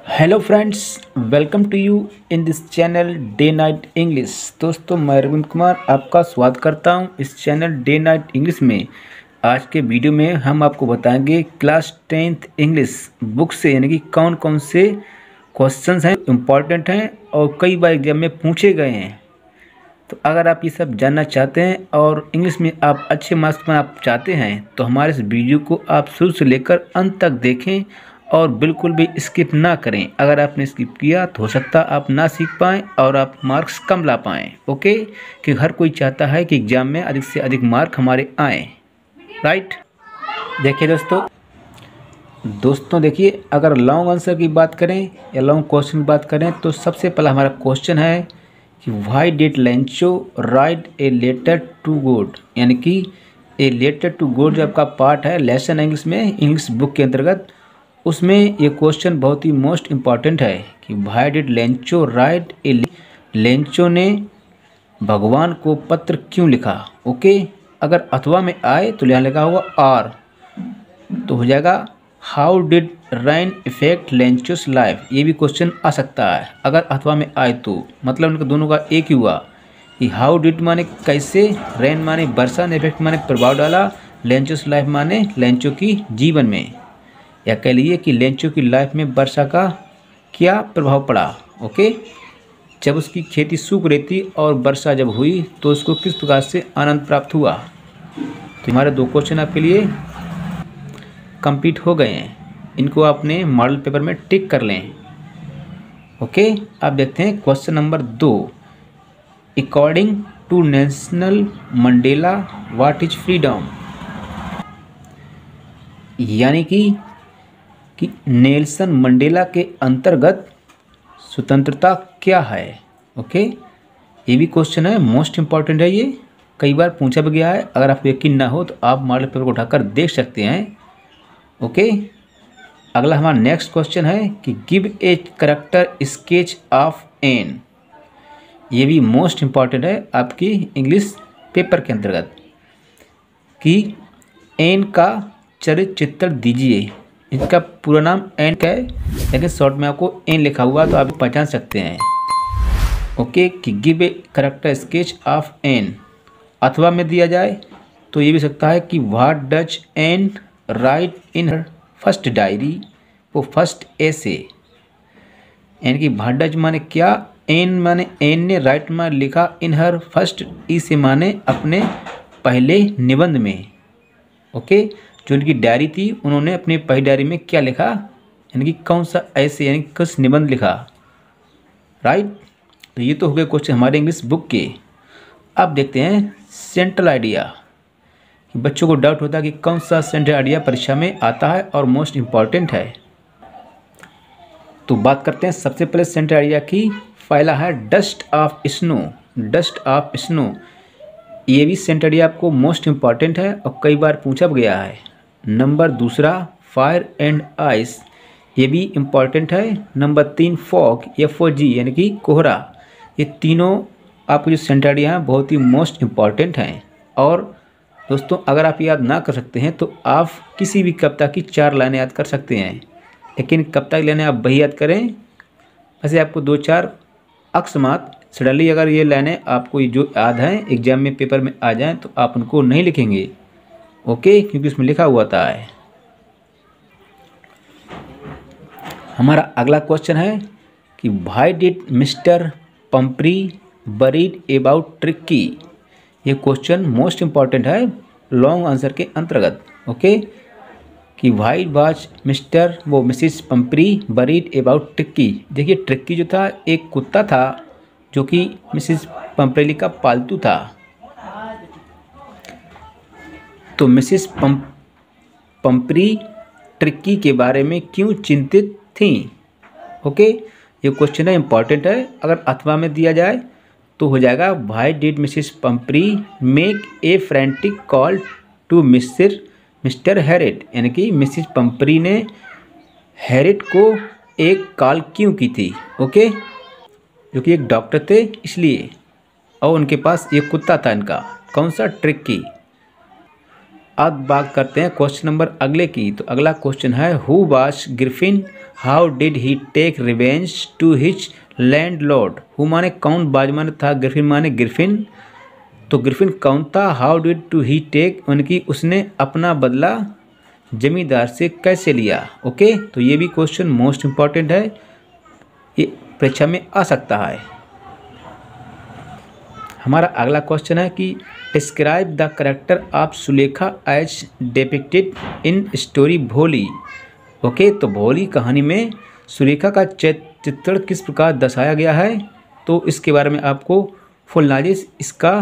Hello friends, welcome to you in this channel day night English. दोस्तों, मैं अरविंद कुमार आपका स्वागत करता हूं इस चैनल डे नाइट इंग्लिश में। आज के वीडियो में हम आपको बताएंगे क्लास 10th इंग्लिश बुक से यानी कि कौन कौन से क्वेश्चंस हैं इम्पॉर्टेंट हैं और कई बार एग्जाम में पूछे गए हैं। तो अगर आप ये सब जानना चाहते हैं और इंग्लिश में आप अच्छे मार्क्स में आप चाहते हैं तो हमारे इस वीडियो को आप शुरू से लेकर अंत तक देखें और बिल्कुल भी स्किप ना करें। अगर आपने स्किप किया तो हो सकता है आप ना सीख पाएँ और आप मार्क्स कम ला पाएँ। ओके, कि हर कोई चाहता है कि एग्ज़ाम में अधिक से अधिक मार्क हमारे आएँ, राइट। देखिए दोस्तों देखिए, अगर लॉन्ग आंसर की बात करें या लॉन्ग क्वेश्चन की बात करें तो सबसे पहला हमारा क्वेश्चन है कि why did Lencho write a letter to God, यानी कि ए लेटर टू गॉड जो आपका पार्ट है लेसन इंग्लिश में इंग्लिश बुक के अंतर्गत, उसमें ये क्वेश्चन बहुत ही मोस्ट इम्पॉर्टेंट है कि why did Lencho write A, Lencho ने भगवान को पत्र क्यों लिखा। ओके, अगर अथवा में आए तो यहाँ लिखा होगा आर, तो हो जाएगा how did rain affect Lencho's life. ये भी क्वेश्चन आ सकता है अगर अथवा में आए तो, मतलब उनका दोनों का एक ही हुआ कि हाउ डिड माने कैसे, रेन माने वर्षा ने इफेक्ट माने प्रभाव डाला, लेंचोस लाइफ माने लेंचो की जीवन में, या कह लीजिए कि लेंचो की लाइफ में वर्षा का क्या प्रभाव पड़ा। ओके, जब उसकी खेती सूख रही थी और वर्षा जब हुई तो उसको किस प्रकार से आनंद प्राप्त हुआ। तो हमारे दो क्वेश्चन आपके लिए कंप्लीट हो गए हैं, इनको आपने मॉडल पेपर में टिक कर लें। ओके, आप देखते हैं question number 2। According to Nelson Mandela what is freedom, यानी कि नेल्सन मंडेला के अंतर्गत स्वतंत्रता क्या है। ओके, ये भी क्वेश्चन है, मोस्ट इम्पॉर्टेंट है, ये कई बार पूछा भी गया है। अगर आपको यकीन ना हो तो आप मॉडल पेपर को उठाकर देख सकते हैं। ओके, अगला हमारा नेक्स्ट क्वेश्चन है कि give a character sketch of Anne. ये भी मोस्ट इम्पॉर्टेंट है आपकी इंग्लिश पेपर के अंतर्गत कि एन का चरित्र चित्र दीजिए। इसका पूरा नाम एन का है लेकिन शॉर्ट में आपको एन लिखा हुआ तो आप पहचान सकते हैं। ओके, कि give a character sketch of Anne, अथवा में दिया जाए तो ये भी सकता है कि what does N right in her first diary, वो फर्स्ट ऐसे, यानी कि व्हाट डज माने क्या, एन माने एन ने राइट माने लिखा, इन हर फर्स्ट ई से माने अपने पहले निबंध में। ओके, जो उनकी डायरी थी उन्होंने अपनी पहली डायरी में क्या लिखा, यानी कि कौन सा ऐसे यानी किस निबंध लिखा, राइट। तो ये तो हो गए क्वेश्चन हमारे इंग्लिश बुक के। अब देखते हैं सेंट्रल आइडिया। बच्चों को डाउट होता है कि कौन सा सेंट्रल आइडिया परीक्षा में आता है और मोस्ट इम्पॉर्टेंट है। तो बात करते हैं सबसे पहले सेंट्रल आइडिया की। पहला है dust of snow, dust of snow. ये भी सेंट्रल आइडिया आपको मोस्ट इम्पॉर्टेंट है और कई बार पूछा गया है। नंबर दूसरा फायर एंड आइस, ये भी इम्पॉर्टेंट है। नंबर 3 फॉग FOG यानी कि कोहरा। ये तीनों आपको जो सेंट्रल आइडिया हैं बहुत ही मोस्ट इम्पॉर्टेंट हैं। और दोस्तों, अगर आप याद ना कर सकते हैं तो आप किसी भी कविता की 4 लाइनें याद कर सकते हैं, लेकिन कविता की लाइनें आप वही याद करें। वैसे आपको 2-4 अकस्मात सडनली अगर ये लाइनें आपको जो याद हैं एग्जाम में पेपर में आ जाएं तो आप उनको नहीं लिखेंगे। ओके, क्योंकि उसमें लिखा हुआ था है। हमारा अगला क्वेश्चन है कि why did Mr Pumphrey worried about Tricki. ये क्वेश्चन मोस्ट इम्पॉर्टेंट है लॉन्ग आंसर के अंतर्गत। ओके, कि व्हाई वाज मिस्टर वो Mrs Pumphrey worried about Tricki. देखिए, ट्रिक्की जो था एक कुत्ता था जो कि मिसिस पंपरेली का पालतू था। तो मिसिस पंपरी ट्रिक्की के बारे में क्यों चिंतित थी। ओके, ये क्वेश्चन है इम्पॉर्टेंट है। अगर अथवा में दिया जाए तो हो जाएगा why did Mrs Pumphrey make a frantic call to Mr Herriot, यानी कि मिसिस पंपरी ने हैरिट को एक कॉल क्यों की थी। ओके, जो कि एक डॉक्टर थे इसलिए, और उनके पास एक कुत्ता था इनका, कौन सा, ट्रिक्की। अब बात करते हैं क्वेश्चन नंबर अगले की। तो अगला क्वेश्चन है, who was Griffin, how did he take revenge to his landlord. Who माने कौन, बाज माने था, ग्रिफिन माने ग्रिफिन। तो ग्रिफिन कौन था, how did to he take उनकी उसने अपना बदला जमींदार से कैसे लिया। ओके, तो ये भी क्वेश्चन मोस्ट इम्पॉर्टेंट है, ये परीक्षा में आ सकता है। हमारा अगला क्वेश्चन है कि describe the character of Sulekha as depicted in story Bholi. Okay, तो भोली कहानी में सुलेखा का चित्रण किस प्रकार दर्शाया गया है, तो इसके बारे में आपको फुल नॉलेज इसका